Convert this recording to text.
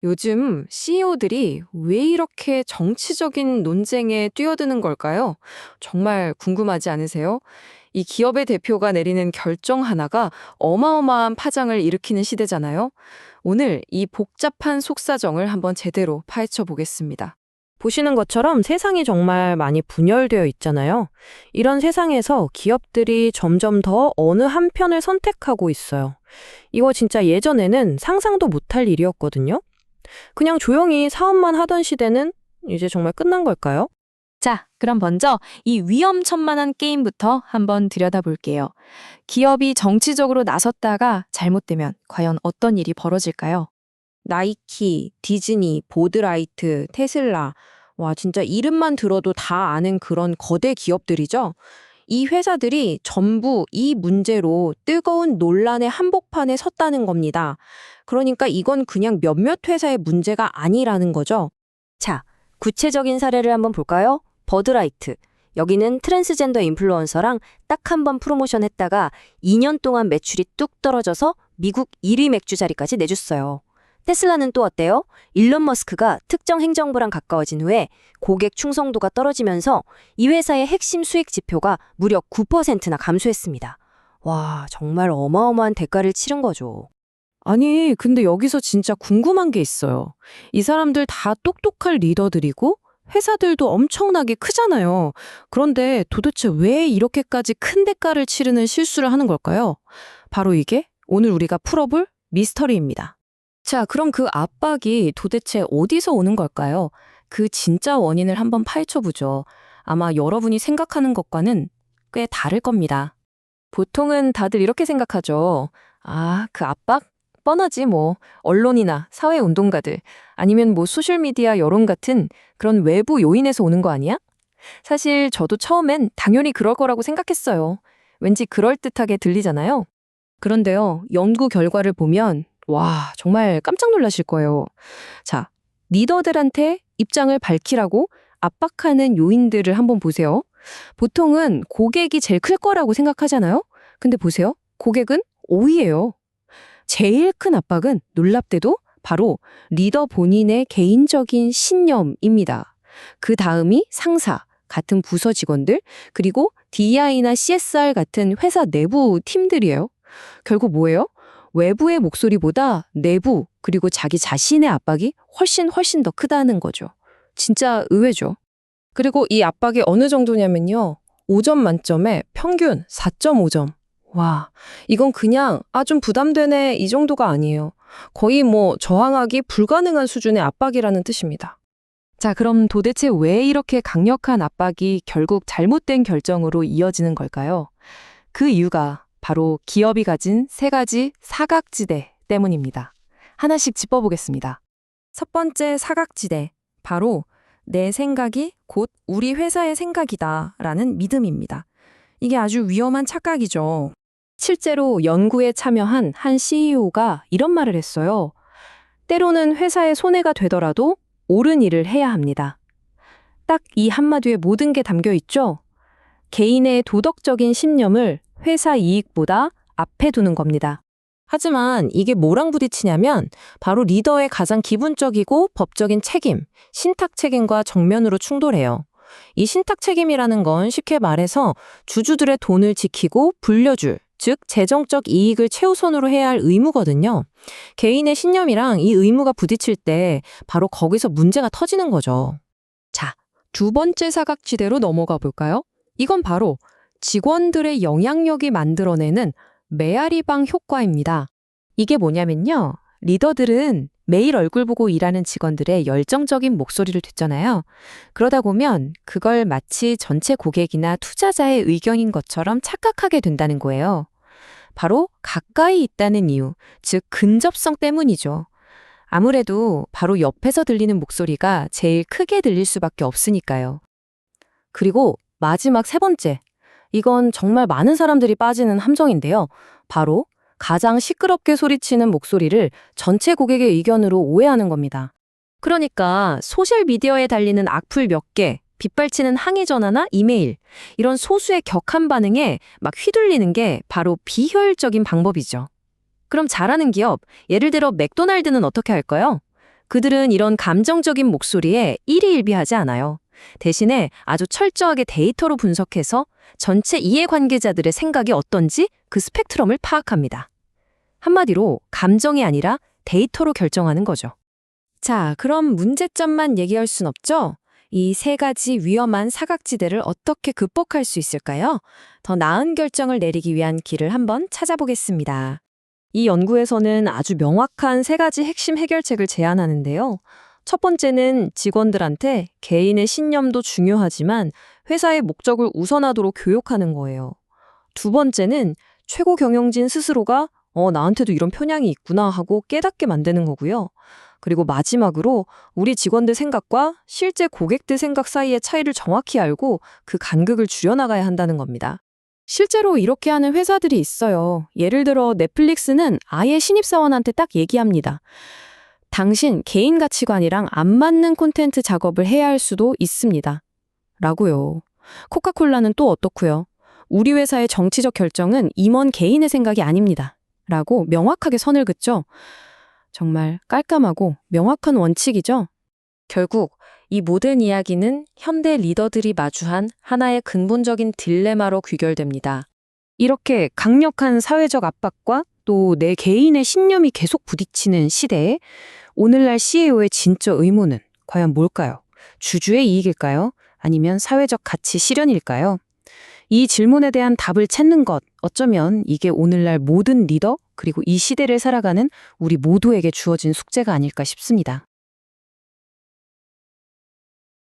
요즘 CEO들이 왜 이렇게 정치적인 논쟁에 뛰어드는 걸까요? 정말 궁금하지 않으세요? 이 기업의 대표가 내리는 결정 하나가 어마어마한 파장을 일으키는 시대잖아요. 오늘 이 복잡한 속사정을 한번 제대로 파헤쳐 보겠습니다. 보시는 것처럼 세상이 정말 많이 분열되어 있잖아요. 이런 세상에서 기업들이 점점 더 어느 한 편을 선택하고 있어요. 이거 진짜 예전에는 상상도 못할 일이었거든요. 그냥 조용히 사업만 하던 시대는 이제 정말 끝난 걸까요? 자, 그럼 먼저 이 위험천만한 게임부터 한번 들여다볼게요. 기업이 정치적으로 나섰다가 잘못되면 과연 어떤 일이 벌어질까요? 나이키, 디즈니, 보드라이트, 테슬라. 와, 진짜 이름만 들어도 다 아는 그런 거대 기업들이죠. 이 회사들이 전부 이 문제로 뜨거운 논란의 한복판에 섰다는 겁니다. 그러니까 이건 그냥 몇몇 회사의 문제가 아니라는 거죠. 자, 구체적인 사례를 한번 볼까요? 버드라이트. 여기는 트랜스젠더 인플루언서랑 딱 한 번 프로모션 했다가 2년 동안 매출이 뚝 떨어져서 미국 1위 맥주 자리까지 내줬어요. 테슬라는 또 어때요? 일론 머스크가 특정 행정부랑 가까워진 후에 고객 충성도가 떨어지면서 이 회사의 핵심 수익 지표가 무려 9%나 감소했습니다. 와, 정말 어마어마한 대가를 치른 거죠. 아니, 근데 여기서 진짜 궁금한 게 있어요. 이 사람들 다 똑똑할 리더들이고 회사들도 엄청나게 크잖아요. 그런데 도대체 왜 이렇게까지 큰 대가를 치르는 실수를 하는 걸까요? 바로 이게 오늘 우리가 풀어볼 미스터리입니다. 자, 그럼 그 압박이 도대체 어디서 오는 걸까요? 그 진짜 원인을 한번 파헤쳐보죠. 아마 여러분이 생각하는 것과는 꽤 다를 겁니다. 보통은 다들 이렇게 생각하죠. 아, 그 압박? 뻔하지 뭐. 언론이나 사회운동가들, 아니면 뭐 소셜미디어 여론 같은 그런 외부 요인에서 오는 거 아니야? 사실 저도 처음엔 당연히 그럴 거라고 생각했어요. 왠지 그럴듯하게 들리잖아요. 그런데요, 연구 결과를 보면 와, 정말 깜짝 놀라실 거예요. 자, 리더들한테 입장을 밝히라고 압박하는 요인들을 한번 보세요. 보통은 고객이 제일 클 거라고 생각하잖아요. 근데 보세요. 고객은 5위예요. 제일 큰 압박은 놀랍게도 바로 리더 본인의 개인적인 신념입니다. 그 다음이 상사, 같은 부서 직원들, 그리고 DEI나 CSR 같은 회사 내부 팀들이에요. 결국 뭐예요? 외부의 목소리보다 내부, 그리고 자기 자신의 압박이 훨씬 더 크다는 거죠. 진짜 의외죠. 그리고 이 압박이 어느 정도냐면요. 5점 만점에 평균 4.5점. 와, 이건 그냥 좀 부담되네 이 정도가 아니에요. 거의 뭐 저항하기 불가능한 수준의 압박이라는 뜻입니다. 자, 그럼 도대체 왜 이렇게 강력한 압박이 결국 잘못된 결정으로 이어지는 걸까요? 그 이유가 바로 기업이 가진 세 가지 사각지대 때문입니다. 하나씩 짚어보겠습니다. 첫 번째 사각지대, 바로 내 생각이 곧 우리 회사의 생각이다라는 믿음입니다. 이게 아주 위험한 착각이죠. 실제로 연구에 참여한 한 CEO가 이런 말을 했어요. 때로는 회사의 손해가 되더라도 옳은 일을 해야 합니다. 딱 이 한마디에 모든 게 담겨 있죠? 개인의 도덕적인 신념을 회사 이익보다 앞에 두는 겁니다. 하지만 이게 뭐랑 부딪히냐면 바로 리더의 가장 기본적이고 법적인 책임, 신탁 책임과 정면으로 충돌해요. 이 신탁 책임이라는 건 쉽게 말해서 주주들의 돈을 지키고 불려줄, 즉 재정적 이익을 최우선으로 해야 할 의무거든요. 개인의 신념이랑 이 의무가 부딪힐 때 바로 거기서 문제가 터지는 거죠. 자, 두 번째 사각지대로 넘어가 볼까요? 이건 바로 직원들의 영향력이 만들어내는 메아리방 효과입니다. 이게 뭐냐면요. 리더들은 매일 얼굴 보고 일하는 직원들의 열정적인 목소리를 듣잖아요. 그러다 보면 그걸 마치 전체 고객이나 투자자의 의견인 것처럼 착각하게 된다는 거예요. 바로 가까이 있다는 이유, 즉 근접성 때문이죠. 아무래도 바로 옆에서 들리는 목소리가 제일 크게 들릴 수밖에 없으니까요. 그리고 마지막 세 번째, 이건 정말 많은 사람들이 빠지는 함정인데요. 바로 가장 시끄럽게 소리치는 목소리를 전체 고객의 의견으로 오해하는 겁니다. 그러니까 소셜미디어에 달리는 악플 몇 개, 빗발치는 항의 전화나 이메일, 이런 소수의 격한 반응에 막 휘둘리는 게 바로 비효율적인 방법이죠. 그럼 잘하는 기업, 예를 들어 맥도날드는 어떻게 할까요? 그들은 이런 감정적인 목소리에 일희일비하지 않아요. 대신에 아주 철저하게 데이터로 분석해서 전체 이해관계자들의 생각이 어떤지 그 스펙트럼을 파악합니다. 한마디로 감정이 아니라 데이터로 결정하는 거죠. 자, 그럼 문제점만 얘기할 순 없죠? 이 세 가지 위험한 사각지대를 어떻게 극복할 수 있을까요? 더 나은 결정을 내리기 위한 길을 한번 찾아보겠습니다. 이 연구에서는 아주 명확한 세 가지 핵심 해결책을 제안하는데요. 첫 번째는 직원들한테 개인의 신념도 중요하지만 회사의 목적을 우선하도록 교육하는 거예요. 두 번째는 최고 경영진 스스로가 나한테도 이런 편향이 있구나 하고 깨닫게 만드는 거고요. 그리고 마지막으로 우리 직원들 생각과 실제 고객들 생각 사이의 차이를 정확히 알고 그 간극을 줄여나가야 한다는 겁니다. 실제로 이렇게 하는 회사들이 있어요. 예를 들어 넷플릭스는 아예 신입사원한테 딱 얘기합니다. 당신 개인 가치관이랑 안 맞는 콘텐츠 작업을 해야 할 수도 있습니다. 라고요. 코카콜라는 또 어떻고요? 우리 회사의 정치적 결정은 임원 개인의 생각이 아닙니다. 라고 명확하게 선을 긋죠. 정말 깔끔하고 명확한 원칙이죠. 결국 이 모든 이야기는 현대 리더들이 마주한 하나의 근본적인 딜레마로 귀결됩니다. 이렇게 강력한 사회적 압박과 또 내 개인의 신념이 계속 부딪히는 시대에 오늘날 CEO의 진짜 의무는 과연 뭘까요? 주주의 이익일까요? 아니면 사회적 가치 실현일까요? 이 질문에 대한 답을 찾는 것, 어쩌면 이게 오늘날 모든 리더, 그리고 이 시대를 살아가는 우리 모두에게 주어진 숙제가 아닐까 싶습니다.